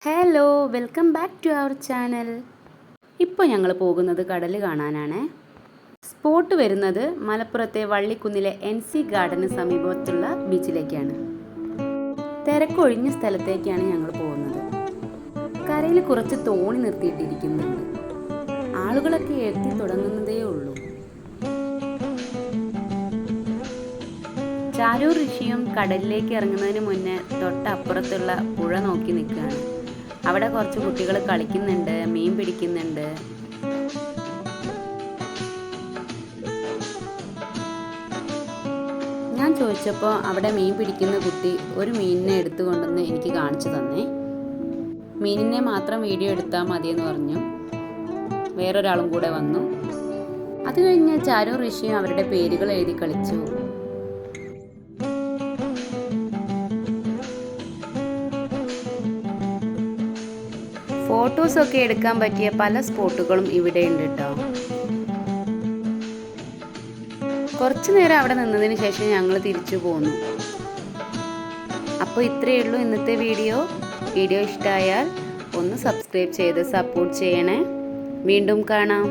Hello welcome back to our channel. ഇപ്പോൾ ഞങ്ങൾ പോകുന്നത് കടൽ കാണാനാണ്. സ്പോട്ട് വരുന്നത് മലപ്പുറത്തെ വള്ളിക്കുന്നിലെ NC ഗാർഡന് സമീപത്തുള്ള ബീച്ചിലേക്കാണ്. തിരക്കൊഴിഞ്ഞ സ്ഥലത്തേക്കാണ് ഞങ്ങൾ പോകുന്നത്. കരയിൽ കുറച്ച് തോണി നിർത്തിയിട്ടിരിക്കുന്നുണ്ട്. ആളുകളൊക്കെ എത്തി തുടങ്ങുന്നതേ ഉള്ളൂ. ചാരൂർ ഋഷിയും കടലിലേക്ക് ഇറങ്ങുന്നതിന് മുന്നേ തൊട്ടപ്പുറത്തുള്ള പുഴ നോക്കി നിൽക്കുകയാണ്. അവിടെ കുറച്ച് കുട്ടികൾ കളിക്കുന്നുണ്ട്, മീൻ പിടിക്കുന്നുണ്ട്. ഞാൻ ചോദിച്ചപ്പോൾ അവിടെ മീൻ പിടിക്കുന്ന കുട്ടി ഒരു മീനിനെ എടുത്തു കൊണ്ടുവന്ന് എനിക്ക് കാണിച്ചു തന്നേ. മീനിനെ മാത്രം വീഡിയോ എടുത്താൽ മതിയെന്ന് പറഞ്ഞു. വേറൊരാളും കൂടെ വന്നു. അത് കഴിഞ്ഞ് ചാരൂർ ഋഷിയും അവരുടെ പേരുകൾ എഴുതി കളിച്ചു. ഫോട്ടോസൊക്കെ എടുക്കാൻ പറ്റിയ പല സ്പോട്ടുകളും ഇവിടെ ഉണ്ട് കേട്ടോ. കുറച്ചു നേരം അവിടെ നിന്നതിന് ശേഷം ഞങ്ങൾ തിരിച്ചു പോന്നു. അപ്പോൾ ഇത്രയേ ഉള്ളൂ ഇന്നത്തെ വീഡിയോ. വീഡിയോ ഇഷ്ടമായാൽ ഒന്ന് സബ്സ്ക്രൈബ് ചെയ്ത് സപ്പോർട്ട് ചെയ്യണേ. വീണ്ടും കാണാം.